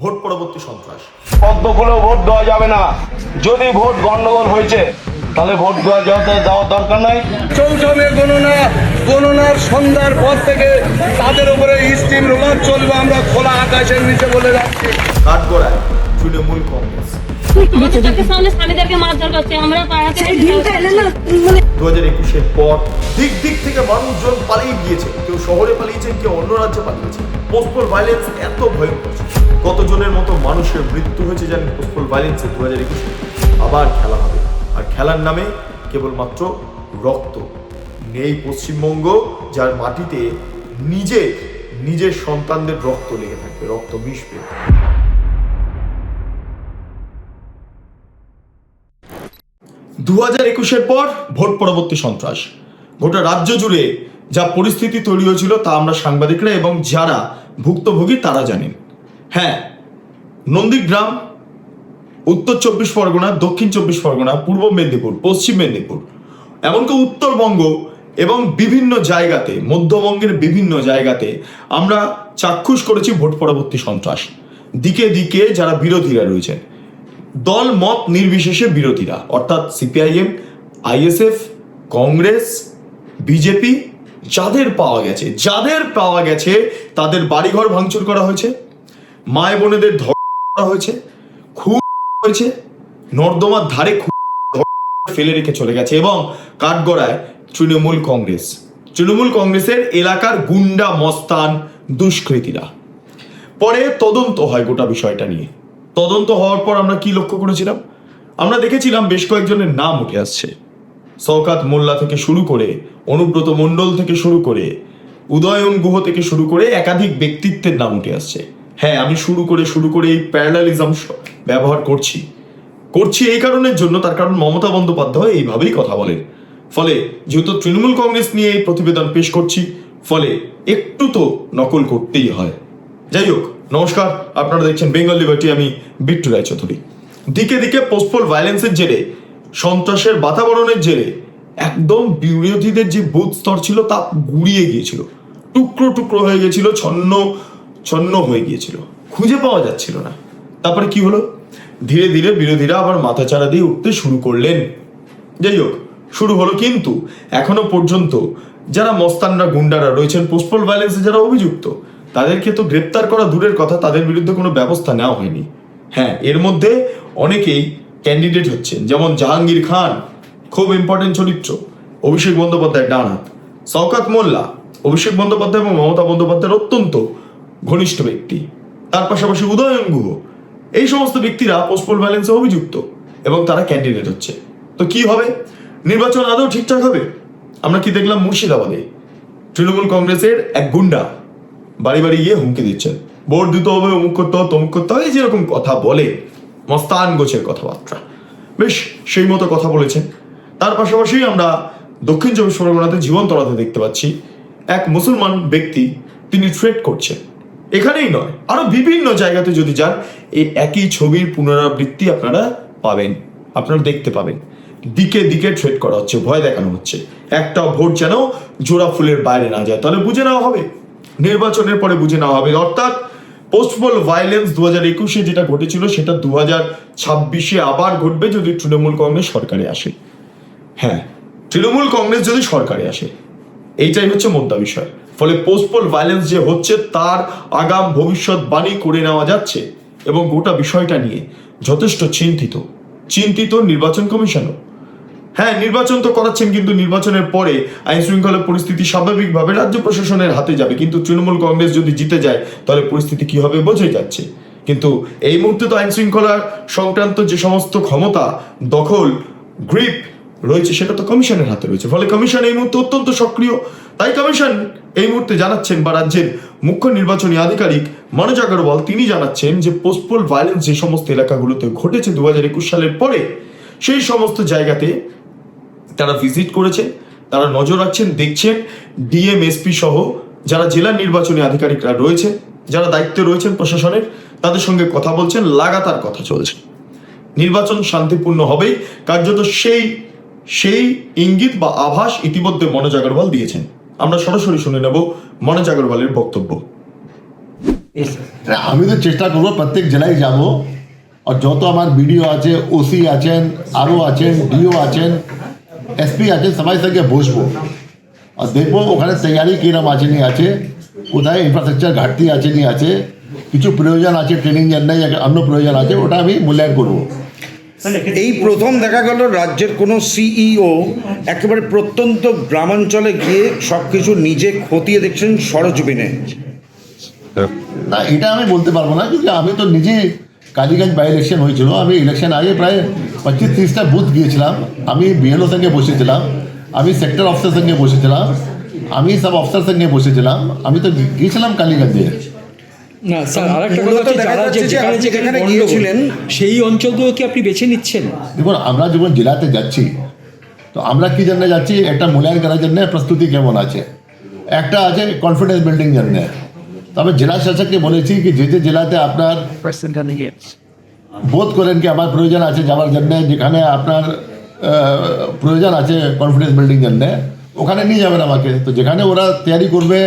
Vote পরবর্তী সন্ত্রাস। পদ্ম খুলেও ভোট দেওয়া যাবে না। যদি ভোট গন্ডগোল হয়েছে তাহলে ভোট দেওয়ার দরকার নাই। চৌঠমে গণনার সন্ধ্যার পর থেকে তাদের উপরে স্টিম রোলার চলবে। আমরা খোলা আকাশের নিচে বলে যাচ্ছি। কাঠগড়ায় তৃণমূল কংগ্রেস স্বামীদেরকে মারধর করছে। আমরা 2021-এর পর দিক দিক থেকে মানুষজন পালিয়ে গিয়েছে, কেউ শহরে পালিয়েছেন, কেউ অন্য রাজ্যে পালিয়েছে। পোস্টাল ভায়োলেন্স এত ভয়ঙ্কর, কতজনের মতো মানুষের মৃত্যু হয়েছে জানেন পোস্টাল ভায়োলেন্সে। 2021-এ আবার খেলা হবে, আর খেলার নামে কেবলমাত্র রক্ত। নেই পশ্চিমবঙ্গ যার মাটিতে নিজের সন্তানদের রক্ত লেগে থাকবে, রক্ত মিশবে। 2021-এর পর ভোট পরবর্তী সন্ত্রাস, গোটা রাজ্য জুড়ে যা পরিস্থিতি তৈরি হয়েছিল তা আমরা সাংবাদিকরা এবং যারা ভুক্তভোগী তারা জানেন। হ্যাঁ, নন্দীগ্রাম, উত্তর 24 পরগনা, দক্ষিণ 24 পরগনা, পূর্ব মেদিনীপুর, পশ্চিম মেদিনীপুর, এমনকি উত্তরবঙ্গ এবং বিভিন্ন জায়গাতে, মধ্যবঙ্গের বিভিন্ন জায়গাতে আমরা চাক্ষুষ করেছি ভোট পরবর্তী সন্ত্রাস। দিকে দিকে যারা বিরোধীরা রয়েছেন, দল মত নির্বিশেষে বিরোধীরা, অর্থাৎ সিপিআইএম, আইএসএফ, কংগ্রেস, বিজেপি, যাদের পাওয়া গেছে তাদের বাড়িঘর ভাঙচুর করা হয়েছে, মায় বোনেদের ধর্ষণ করা হয়েছে, খুন হয়েছে, নর্দমার ধারে ফেলে রেখে চলে গেছে। এবং কাঠগড়ায় তৃণমূল কংগ্রেসের এলাকার গুন্ডা মস্তান দুষ্কৃতীরা। পরে তদন্ত হয় গোটা বিষয়টা নিয়ে। তদন্ত হওয়ার পর আমরা কি লক্ষ্য করেছিলাম? আমরা দেখেছিলাম বেশ কয়েকজনের নাম উঠে আসছে। শওকত মোল্লা থেকে শুরু করে, অনুব্রত মণ্ডল থেকে শুরু করে, উদয়ন গুহ থেকে শুরু করে একাধিক ব্যক্তিত্বের নাম উঠে আসছে। হ্যাঁ, আমি শুরু করে এই প্যারালালিজম ব্যবহার করছি এই কারণের জন্য, তার কারণ মমতা বন্দ্যোপাধ্যায় এইভাবেই কথা বলেন। ফলে যেহেতু তৃণমূল কংগ্রেস নিয়ে এই প্রতিবেদন পেশ করছি, ফলে একটু তো নকল করতেই হয়। যাই হোক, নমস্কার, আপনারা দেখছেন বেঙ্গল লিবার্টি, আমি বিট্টু রায়চৌধুরী। দিকে দিকে পোস্টাল ভায়োলেন্সের জেরে, সন্ত্রাসের বাতাবরণের জেরে একদম বিরোধীদের যে বুথ স্তর ছিল তা গুড়িয়ে গিয়েছিল, টুকরো টুকরো হয়ে গিয়েছিল, ছন্ন হয়ে গিয়েছিল, খুঁজে পাওয়া যাচ্ছিল না। তারপরে কি হলো? ধীরে ধীরে বিরোধীরা আবার মাথাচাড়া দিয়ে উঠতে শুরু করলেন। যাই হোক, শুরু হলো, কিন্তু এখনো পর্যন্ত যারা মস্তানরা, গুন্ডারা রয়েছেন, পোস্টাল ভায়োলেন্সে যারা অভিযুক্ত, তাদেরকে তো গ্রেপ্তার করা দূরের কথা, তাদের বিরুদ্ধে কোনো ব্যবস্থা নেওয়া হয়নি। হ্যাঁ, এর মধ্যে অনেকেই ক্যান্ডিডেট হচ্ছেন, যেমন জাহাঙ্গীর খান, খুব ইম্পর্টেন্ট চরিত্র, অভিষেক বন্দ্যোপাধ্যায় ডান হাত, শওকত মোল্লা, অভিষেক বন্দ্যোপাধ্যায় এবং মমতা বন্দ্যোপাধ্যায়ের অত্যন্ত ঘনিষ্ঠ ব্যক্তি, তার পাশাপাশি উদয়ন গুহ, এই সমস্ত ব্যক্তিরা পোস্টাল ভায়োলেন্সে অভিযুক্ত এবং তারা ক্যান্ডিডেট হচ্ছে। তো কি হবে? নির্বাচন আদৌ ঠিকঠাক হবে? আমরা কি দেখলাম মুর্শিদাবাদে তৃণমূল কংগ্রেসের এক গুন্ডা বাড়ি বাড়ি গিয়ে হুমকি দিচ্ছেন, ভোট দিতে হবে, অমুক করতে হবে, তমুক করতে হবে, যেরকম কথা বলে মস্তান গোছের কথাবার্তা, বেশ সেই মতো কথা বলেছেন। তার পাশাপাশি আমরা দক্ষিণ 24 পরগনাতে জীবনতলাতে দেখতে পাচ্ছি এক মুসলমান ব্যক্তি, তিনি থ্রেট করছেন। এখানেই নয়, আরো বিভিন্ন জায়গাতে যদি যান, এই একই ছবির পুনরাবৃত্তি আপনারা দেখতে পাবেন। দিকে দিকে থ্রেট করা হচ্ছে, ভয় দেখানো হচ্ছে, একটাও ভোট যেন জোড়া ফুলের বাইরে না যায়। তাহলে বুঝে নেওয়া হবে, নির্বাচনের পরে বুঝে নেওয়া হবে। অর্থাৎ পোস্টাল ভায়োলেন্স 2021-এ যেটা ঘটেছিল সেটা 2026-এ আবার ঘটবে যদি তৃণমূল কংগ্রেস সরকারে আসে। হ্যাঁ, তৃণমূল কংগ্রেস যদি সরকারে আসে, এইটাই হচ্ছে মুদ্রা বিষয়। ফলে পোস্টাল ভায়োলেন্স যে হচ্ছে তার আগাম ভবিষ্যৎবাণী করে নেওয়া যাচ্ছে এবং গোটা বিষয়টা নিয়ে যথেষ্ট চিন্তিত নির্বাচন কমিশনও। হ্যাঁ, নির্বাচন তো করাচ্ছেন, কিন্তু নির্বাচনের পরে আইন শৃঙ্খলা পরিস্থিতি স্বাভাবিকভাবে রাজ্য প্রশাসনের হাতে যাবে। কিন্তু তৃণমূল কংগ্রেস যদি জিতে যায় তাহলে পরিস্থিতি কি হবে বোঝাই যাচ্ছে। কিন্তু এই মুহূর্তে তো আইন শৃঙ্খলা সংক্রান্ত যে সমস্ত ক্ষমতা, দখল, গ্রিপ রয়েছে সেটা তো কমিশনের হাতে রয়েছে। ফলে কমিশন এই মুহূর্তে অত্যন্ত সক্রিয়। তাই কমিশন এই মুহূর্তে জানাচ্ছেন, বা রাজ্যের মুখ্য নির্বাচনী আধিকারিক মনোজ আগরওয়াল তিনি জানাচ্ছেন যে পোস্টাল ভায়োলেন্স যে সমস্ত এলাকাগুলোতে ঘটেছে 2021 সালের পরে, সেই সমস্ত জায়গাতে তারা ভিজিট করেছেন, তারা নজর রাখছেন, দেখছেন। ডিএম, এসপি সহ যারা জেলা নির্বাচনী আধিকারিকরা রয়েছে, যারা দায়িত্বে রয়েছেন প্রশাসনের, তাদের সঙ্গে কথা বলছেন, লাগাতার কথা চলছে। নির্বাচন শান্তিপূর্ণ হবেই, কার্যত সেই ইঙ্গিত বা আভাস ইতিমধ্যে মনোজ আগরওয়াল দিয়েছেন। আমরা সরাসরি শুনে নেব মনোজ আগরওয়ালের বক্তব্য। আমি তো চেষ্টা করবো প্রত্যেক জেলায় যাব, আর যত আমার বিডিও আছে, ওসি আছেন, আরও আছেন, ডিও আছেন, এসপি আছেন, সবাই সঙ্গে বসবো আর দেখবো ওখানে তৈরি কিরম আছে নি আছে, কোথায় ইনফ্রাস্ট্রাকচার ঘাটতি আছে নি আছে, কিছু প্রয়োজন আছে ট্রেনিং জন্য, অন্য প্রয়োজন আছে, ওটা আমি মূল্যায়ন করবো। এই প্রথম দেখা গেল রাজ্যের কোনো সিইও একেবারে প্রত্যন্ত গ্রামাঞ্চলে গিয়ে সব কিছু নিজে খতিয়ে দেখছেন সরজমিনে। না, এটা আমি বলতে পারবো না, কিন্তু আমি তো নিজে কালীগঞ্জ বাই ইলেকশন হয়েছিল, আমি ইলেকশন আগে প্রায় 25-30টা বুথ গিয়েছিলাম, আমি বিএলও সঙ্গে বসেছিলাম, আমি সেক্টর অফিসার সঙ্গে বসেছিলাম, আমি সব অফিসার সঙ্গে বসেছিলাম, আমি তো গিয়েছিলাম কালীগঞ্জে। না স্যার, আরেকটা কথা মূলত হচ্ছে, দেখা যারা যাচ্ছে যে যেখানে আপনি যেখানে যেখানে গন্ডগোল, গিয়েছিলেন সেই অঞ্চলগুলো কি আপনি বেছে নিচ্ছেন? দেখুন, আমরা যখন জেলাতে যাচ্ছি তো আমরা কি জন্য যাচ্ছি, একটা মূল্যায়ন করার জন্য প্রস্তুতি কেমন আছে, একটা আছে কনফিডেন্স বিল্ডিং জন্য। তবে জেলা শাসককে বলেছি কি যে যে জেলাতে আপনার বোধ করেন কি আমার প্রয়োজন আছে যাওয়ার জন্য, যেখানে আপনার প্রয়োজন আছে কনফিডেন্স বিল্ডিং জন্য, ওখানে নিয়ে যাবেন আমাকে। তো যেখানে ওরা তৈরি করবে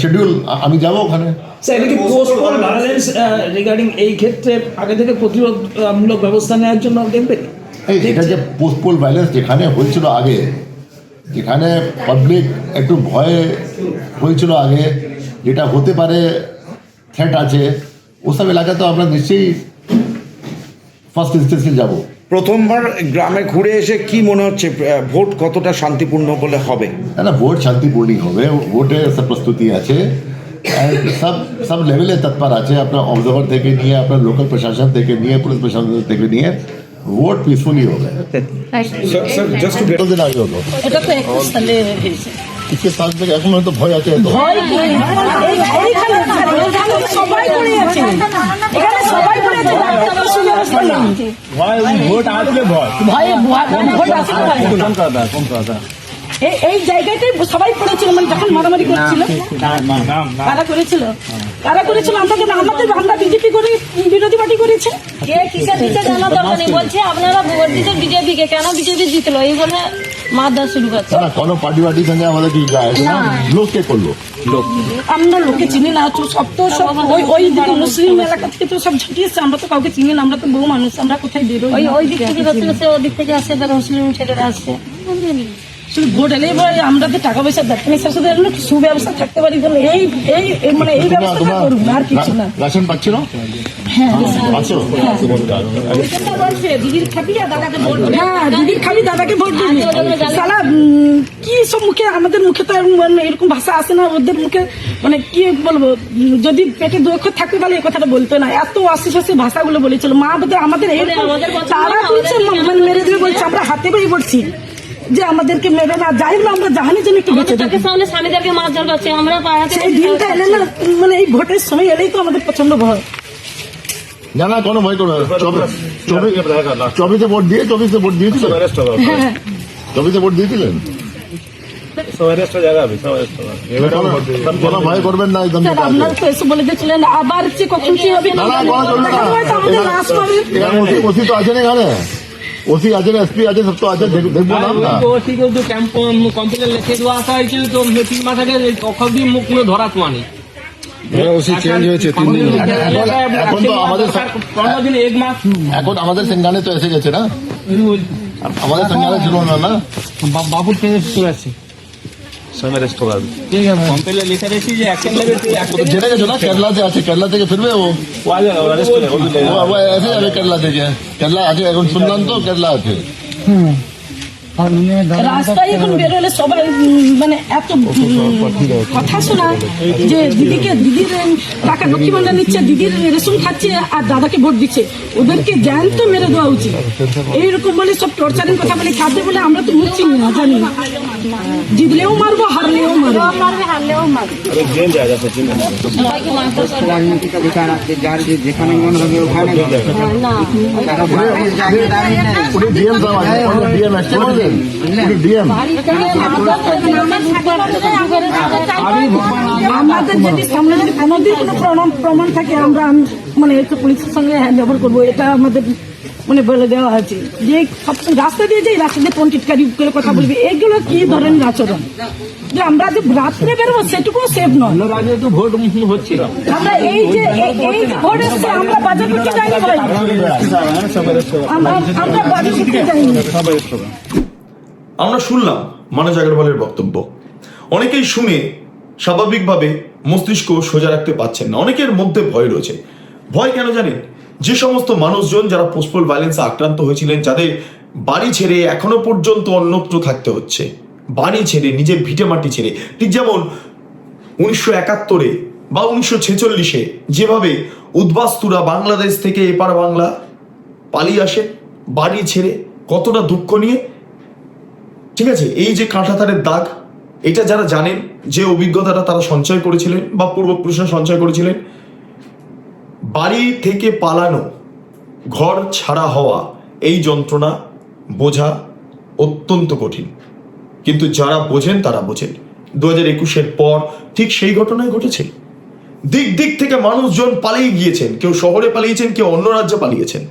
শিডিউল, আমি যাব ওখানে। স্যার, এটা কি পোস্টপোন ভায়োলেন্স রিগার্ডিং এই ক্ষেত্রে আগে থেকে প্রতিরোধমূলক ব্যবস্থা নেওয়ার জন্য দেখবেন? এটা যে পোস্টপোল ভায়োলেন্স যেখানে হয়েছিল আগে, যেখানে পাবলিক একটু ভয়ে হয়েছিল আগে, যেটা হতে পারে থ্রেট আছে, ওসব এলাকায় তো আমরা নিশ্চয়ই ফার্স্ট ইনস্টেন্সে যাব। প্রথমবার গ্রামে ঘুরে এসে কি মনে হচ্ছে ভোট কতটা শান্তিপূর্ণ বলে হবে? না, ভোট শান্তিপূর্ণই হবে, ভোটে সব প্রস্তুতি আছে, সব লেভেলে তৎপর আছে, আপনার অবজার্ভার থেকে নিয়ে, আপনার লোকাল প্রশাসন থেকে নিয়ে, পুলিশ প্রশাসন থেকে নিয়ে, ভোট পিসফুলি হবে। দিন আগে হলো, এটা তো 21 সালে হয়েছে। इसके साथ में এখন হয়তো ভয় আছে, তো সবাই করে আছে, এখানে সবাই করে আছে, ভোট আসলে ভয় ভয়ে ভোট আসে। এই জায়গাটাই সবাই করেছিল, মানে যখন মারামারি করছিল কারা করেছিল, আমরা বিজেপি করে বিরোধী পার্টি করেছে। কে কিসের দিতে জানা দরকার নেই, বলছে আপনারা ভোট দিতে বিজেপিকে, কেন বিজেপি জিতলো এই বলে মারধর শুরু করছে। না, কোনো পার্টি সঙ্গে আমাদের কি যায় না, লোক কে করলো, আমরা লোকে চিনি না, সব তো সব ওই দিকে মুসলিম এলাকা থেকে তো সব ঝুটিয়েছে, আমরা তো কাউকে চিনি না, আমরা তো বহু মানুষ, আমরা কোথায় বেরোই, ওই দিক থেকে হচ্ছে, ওই দিক থেকে আসছে, এবার মুসলিম ছেলেরা আসছে। শুধু ভোট এলেই পরে আমরা যে টাকা পয়সা দরকার নেই, সাথে একটু সুব্যবস্থা থাকতে পারি, বলে এই মানে এই ব্যবস্থাটা করুন, আর কিছু না। রাশন পাচ্ছিল, হ্যাঁ পাচ্ছ, দিদির খাবি দাদাকে ভোট দিবি, হ্যাঁ দিদির খাবি দাদাকে ভোট দিবি। সালা কি সব মুখে, আমাদের মুখে তো এরকম ভাষা আসে না, ওদের মুখে মানে কি বলবো, যদি পেটে 2 অক্ষর থাকতে তাহলে এই কথাটা বলতো না, এত আশি ভাষাগুলো বলেছিল। মা বোধহয় আমাদের তারা বলছে মানে মেরে দেবে বলছে, আমরা হাতে পেয়ে পড়ছি যে আমাদেরকে মেরে না, যাই হোক আমরা জাহানের জন্য একটু বেঁচে থাকি। সামনে স্বামীদেরকে মারধর করছে, আমরা সেই দিনটা এলে না, মানে এই ভোটের সময় এলেই তো আমাদের প্রচন্ড ভয়। না না, কোনো ভয় করবে না। 24-এ ভোট দিয়ে, 24-এ ভোট দিয়েছিলেন, হ্যাঁ 24-এ ভোট দিয়েছিলেন, কোনো ভয় করবেন না, একদম। স্যার আপনারা তো এসে বলে দিয়েছিলেন, আবার যে কখন কি হবে না না, কোনো চলবে না, আমাদের লাশ পাবে। ওসি তো আছে না এখানে, ওসি আছে, এসপি আছে, সব তো আছে, দেখবো না আমরা। কিন্তু ক্যাম্প কমপ্লেন লিখে দেওয়া আসা হয়েছিল, তো 3 মাস আগে অখবি মুখ ধরা তোয়ানি। এখন তো আমাদের 15 দিন 1 মাস এখন আমাদের সেঙ্গানে তো এসে গেছে না, আমাদের সেঙ্গানে ছিল না, না বাবুর থেকে চলে আসছে। ঠিক আছে, কমপ্লেন লিখে রেখেছি যে অ্যাকশন নেবে। জেনে গেছো না, কেরালাতে আছে, কেরালা থেকে ফিরবে ও এসে যাবে কেরালা থেকে, কেরালা আছে এখন, শুনলাম তো কেরালা আছে। রাস্তায় এখন বেরোলে সবাই মানে এত কথা শোনা যে দিদির টাকা লক্ষ্মী ভান্ডার নিচ্ছে, দিদির রেশন খাচ্ছে, আর দাদাকে ভোট দিচ্ছে, ওদেরকে জ্যান্ত মেরে দেওয়া উচিত। এইরকম বলে সব টর্চারিং কথা বলে খাদ্য বলে আমরা তো মুখ চিনি না, জানি না, জিতলেও মারবো, হারলেও মারবো। হারলেও মারবে, সবাইকে মারধর করবে। না উনি ডিএম সাহেব আছে, ডিএম আসছে, বললেন উনি ডিএম। আমাদের যদি সামনে যদি কোনোদিন কোনো প্রমাণ থাকে, আমরা মানে পুলিশের সঙ্গে হ্যান্ড ওভার করবো, এটা আমাদের মানে বলে দেওয়া হয়েছে যে রাস্তা দিয়ে যে রাস্তা দিয়ে পঞ্চিতকারী করে কথা বলবে, এগুলো কি ধরনের আচরণ? যে আমরা যে রাত্রে বেরোবো সেটুকু সেফ নয়। অন্য রাজ্যে তো ভোট হচ্ছিল, আমরা এই যে ভোট এসছে, আমরা বাজার করতে যাইনি ভাই, আমরা বাজার করতে যাইনি। আমরা শুনলাম মানস আগরওয়ালের বক্তব্য। অনেকেই শুনে স্বাভাবিকভাবে মস্তিষ্ক সোজা রাখতে পারছেন না, অনেকের মধ্যে ভয় রয়েছে। ভয় কেন জানেন? যে সমস্ত মানুষজন যারা পোস্টপোল ভায়োলেন্সে আক্রান্ত হয়েছিলেন, যাদের বাড়ি ছেড়ে এখনো পর্যন্ত অন্যত্র থাকতে হচ্ছে, বাড়ি ছেড়ে নিজের ভিটে মাটি ছেড়ে, ঠিক যেমন 1971 বা 1946 যেভাবে উদ্বাস্তুরা বাংলাদেশ থেকে এপার বাংলা পালিয়ে আসে বাড়ি ছেড়ে, কতটা দুঃখ নিয়ে, ঠিক আছে? এই যে কাঁটাতারের দাগ, এটা যারা জানেন, যে অভিজ্ঞতাটা তারা সঞ্চয় করেছিলেন বা পূর্বপুরুষরা সঞ্চয় করেছিলেন, বাড়ি থেকে পালানো, ঘর ছাড়া হওয়া, এই যন্ত্রণা বোঝা অত্যন্ত কঠিন। কিন্তু যারা বোঝেন তারা বোঝেন। 2021 পর ঠিক সেই ঘটনাই ঘটেছে। দিক দিক থেকে মানুষজন পালিয়ে গিয়েছেন, কেউ শহরে পালিয়েছেন, কেউ অন্য রাজ্যে পালিয়েছেন।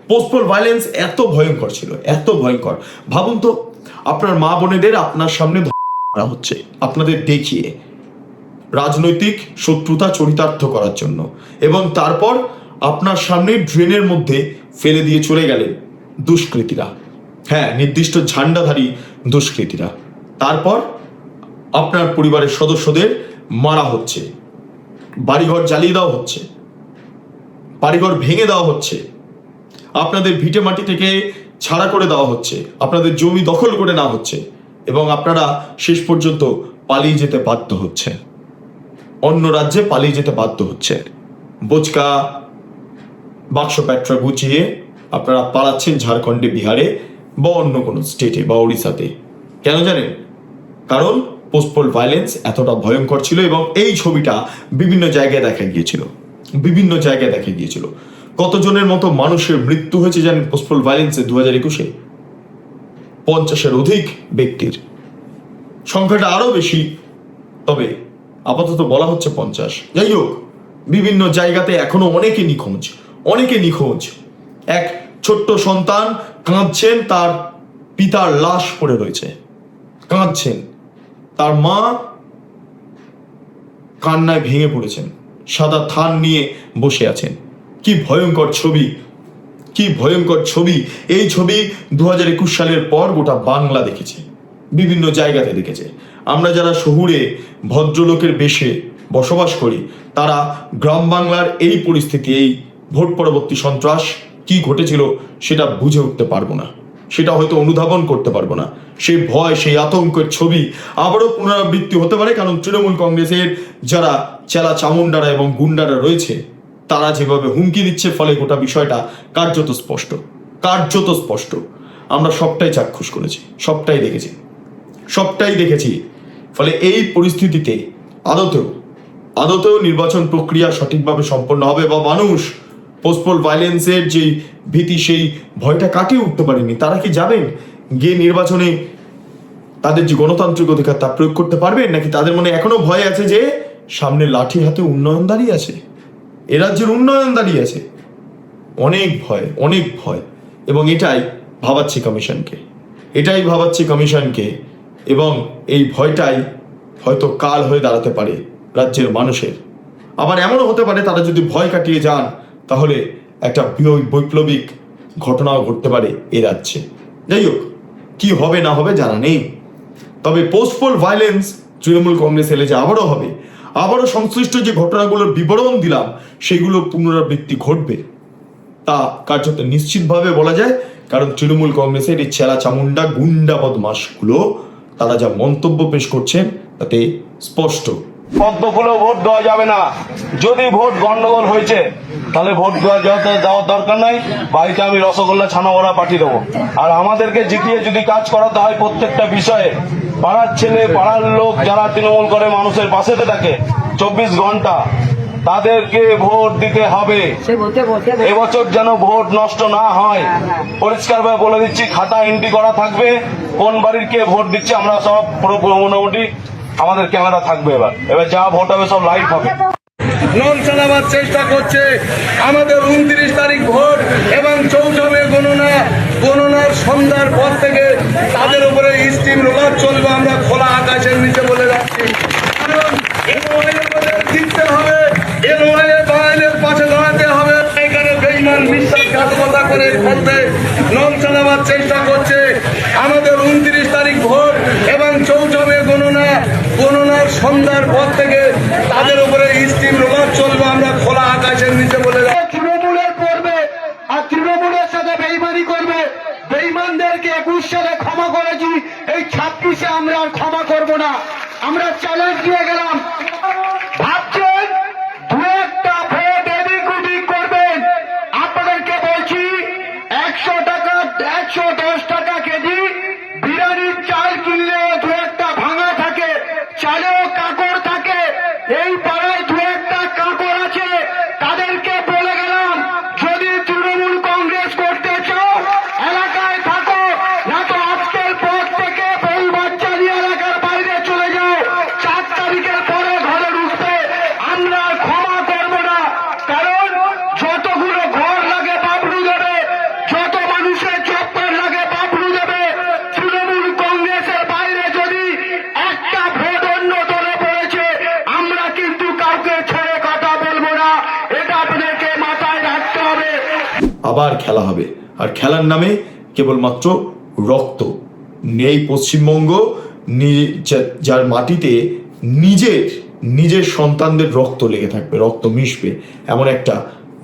পোস্টপোল ভায়োলেন্স এত ভয়ঙ্কর ছিল, এত ভয়ঙ্কর। ভাবুন তো, আপনার মা বোনেদের আপনার সামনে ধরা হচ্ছে, আপনাদের দেখিয়ে রাজনৈতিক শত্রুতা চরিতার্থ করার জন্য, এবং তারপর আপনার সামনে ড্রেনের মধ্যে ফেলে দিয়ে চলে গেলেন দুষ্কৃতীরা, হ্যাঁ, নির্দিষ্ট ঝান্ডাধারী দুষ্কৃতীরা। তারপর আপনার পরিবারের সদস্যদের মারা হচ্ছে, বাড়িঘর জ্বালিয়ে দেওয়া হচ্ছে, বাড়িঘর ভেঙে দেওয়া হচ্ছে, আপনাদের ভিটে মাটি থেকে ছাড়া করে দেওয়া হচ্ছে, আপনাদের জমি দখল করে নেওয়া হচ্ছে, এবং আপনারা শেষ পর্যন্ত পালিয়ে যেতে বাধ্য হচ্ছে, অন্য রাজ্যে পালিয়ে যেতে বাধ্য হচ্ছে। বোচকা বাক্স প্যাট্রা গুছিয়ে আপনারা পালাচ্ছেন ঝাড়খণ্ডে, বিহারে বা অন্য কোনো স্টেটে বা ওড়িশাতে। কেন জানেন? কারণ পোস্টপোল ভায়োলেন্স এতটা ভয়ঙ্কর ছিল, এবং এই ছবিটা বিভিন্ন জায়গায় দেখা গিয়েছিল, বিভিন্ন জায়গায় দেখা গিয়েছিল। কতজনের মতো মানুষের মৃত্যু হয়েছে জানেন পোস্টপোল ভায়োলেন্সে 2021-এ? 50-এর অধিক ব্যক্তির, সংখ্যাটা আরো বেশি, তবে আপাতত বলা হচ্ছে 50। যাই হোক, বিভিন্ন জায়গাতে এখনো অনেকে নিখোঁজ, অনেকে নিখোঁজ। এক ছোট্ট সন্তান কাঁদছেন, তার পিতার লাশ পড়ে রয়েছে, কাঁদছেন, তার মা কান্নায় ভেঙে পড়েছেন, সাদা থান নিয়ে বসে আছেন। কি ভয়ঙ্কর ছবি, কি ভয়ঙ্কর ছবি! এই ছবি 2021 সালের পর গোটা বাংলা দেখেছে, বিভিন্ন জায়গাতে দেখেছে। আমরা যারা শহুরে ভদ্রলোকের বেশে বসবাস করি, তারা গ্রাম বাংলার এই পরিস্থিতি, এই ভোট পরবর্তী সন্ত্রাস কি ঘটেছিল সেটা বুঝে উঠতে পারবো না, সেটা হয়তো অনুধাবন করতে পারবো না। সেই ভয়, সেই আতঙ্কের ছবি আবারও পুনরাবৃত্তি হতে পারে, কারণ তৃণমূল কংগ্রেসের যারা চেলা চামুন্ডারা এবং গুন্ডারা রয়েছে, তারা যেভাবে হুমকি দিচ্ছে, ফলে গোটা বিষয়টা কার্যত স্পষ্ট, কার্যত স্পষ্ট। আমরা সবটাই চাক্ষুষ করেছি, সবটাই দেখেছি, সবটাই দেখেছি। ফলে এই পরিস্থিতিতে আদতেও নির্বাচন প্রক্রিয়া সঠিকভাবে সম্পন্ন হবে, বা মানুষ পোস্টপোল ভায়োলেন্সের যে ভীতি, সেই ভয়টা কাটিয়ে উঠতে পারেনি, তারা কি যাবেন গিয়ে নির্বাচনে তাদের যে গণতান্ত্রিক অধিকার তা প্রয়োগ করতে পারবেন, নাকি তাদের মনে এখনো ভয় আছে যে সামনে লাঠি হাতে উন্নয়ন দাঁড়িয়ে আছে, এ রাজ্যের উন্নয়ন দাঁড়িয়ে আছে? অনেক ভয়, অনেক ভয়। এবং এটাই ভাবাচ্ছে কমিশনকে, এবং এই ভয়টাই হয়তো কাল হয়ে দাঁড়াতে পারে রাজ্যের মানুষের। আবার এমনও হতে পারে তারা যদি ভয় কাটিয়ে যান, তাহলে একটা বৈপ্লবিক ঘটনাও ঘটতে পারে এ রাজ্যে। যাই হোক, কি হবে না হবে জানা নেই, তবে পোস্টপোল ভায়োলেন্স তৃণমূল কংগ্রেস এলে যে আবারও হবে, আবারও সংশ্লিষ্ট যে ঘটনাগুলোর বিবরণ দিলাম সেগুলো পুনরাবৃত্তি ঘটবে, তা কার্যত নিশ্চিতভাবে বলা যায়। কারণ তৃণমূল কংগ্রেসের এই চেলা চামুন্ডা গুন্ডা বদমাশগুলো তারা যা মন্তব্য পেশ করছেন তাতে স্পষ্ট। পদ্ম ফুলেও ভোট দেওয়া যাবে না। যদি ভোট গন্ডগোল হয়েছে তাহলে ভোট দেওয়ার দরকার নাই, বাড়িতে আমি রসগোল্লা ছানা ওরা পাঠিয়ে দেবো। আর আমাদেরকে জিতিয়ে যদি কাজ করাতে হয় প্রত্যেকটা বিষয়ে, পাড়ার ছেলে পাড়ার লোক যারা তৃণমূল করে মানুষের পাশে থাকে 24 ঘন্টা, তাদেরকে ভোট দিতে হবে। এবছর যেন ভোট নষ্ট না হয়, পরিষ্কারভাবে বলে দিচ্ছি, খাতা এন্ট্রি করা থাকবে, কোন বাড়ির কে ভোট দিচ্ছে আমরা সব পুরো মোটামুটি আমাদের ক্যামেরা থাকবে। এবার যা ভোট হবে সব লাইভ হবে। নল চালাবার চেষ্টা করছে। আমাদের 29 তারিখ ভোট এবং 14 গণনার সন্ধ্যার পর থেকে তাদের উপরে স্টিম রোলার চলবে, আমরা খোলা আকাশের নিচে বলে যাচ্ছি। কারণ NOI আমাদের জিততে হবে, NOI বাঙালির পাশে দাঁড়াতে হবে। এখানে বেইমান বিশ্বাসঘাতকতা করে মধ্যে নল চালাবার চেষ্টা করছে। আমাদের 29 তারিখ ভোট এবং 14 মে গণনার সন্ধ্যার পর থেকে তাদের উপরে স্টিম রোলার চলবে, আমরা খোলা আকাশের নিচে বলে যাচ্ছি। তৃণমূলের করবে আর তৃণমূলের সাথে বেইমানি করবে। বেইমানদেরকে 21 সালে ক্ষমা করেছি, এই 26-এ আমরা আর ক্ষমা করব না। আমরা চ্যালেঞ্জ দিয়ে গেলাম, ভাবছেন দু একটা ভোট এদিক ওদিক করবেন। আপনাদেরকে বলছি 100 টাকা 110 টাকা কেজি বিরিয়ানির চাল কিনলেও দু একটা ভাঙা থাকে, চালেও কাকড় থাকে। এই পাড়ায় দু একটা কাকড় আছে, তাদেরকে বলে গেলাম যদি তৃণমূল কংগ্রেস করতে চাও এলাকায় থাকো, না তো আজকের পর থেকে বউ বাচ্চা নিয়ে এলাকার বাইরে চলে যাও। 4 তারিখের পরে ঘরে ঢুকতে আমরা ক্ষমা করব না। কারণ যতগুলো ঘর লাগে বাবলু দেবে, যত মানুষের চপ্পর লাগে বাবলু দেবে। তৃণমূল কংগ্রেসের বাইরে যদি একটা ভোট অন্য দলে পড়েছে, আমরা কিন্তু কাউকে ছেড়ে কথা বলবো না। এটা আপনাদেরকে মাথায় রাখতে হবে। আবার খেলা হবে, আর খেলার নামে কেবলমাত্র রক্ত নেই। পশ্চিমবঙ্গ যার মাটিতে নিজের সন্তানদের রক্ত লেগে থাকবে, রক্ত মিশবে, এমন একটা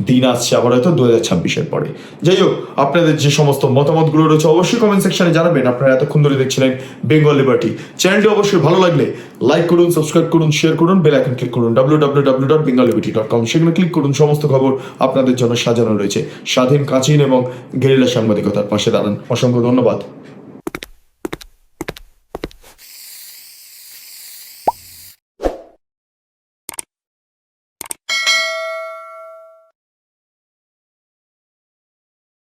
দিন আসছে আবার হয়তো 2026-এর পরে। যাই হোক, আপনাদের যে সমস্ত মতামতগুলো রয়েছে অবশ্যই কমেন্ট সেকশনে জানাবেন। আপনারা এতক্ষণ ধরে দেখছিলেন বেঙ্গল লিবার্টি চ্যানেলটি। অবশ্যই ভালো লাগলে লাইক করুন, সাবস্ক্রাইব করুন, শেয়ার করুন, বেল আইকন ক্লিক করুন, www.bengalliberty.com সেখানে ক্লিক করুন। সমস্ত খবর আপনাদের জন্য সাজানো রয়েছে। স্বাধীন, কাচিন এবং গেরিলা সাংবাদিকতার পাশে দাঁড়ান। অসংখ্য ধন্যবাদ।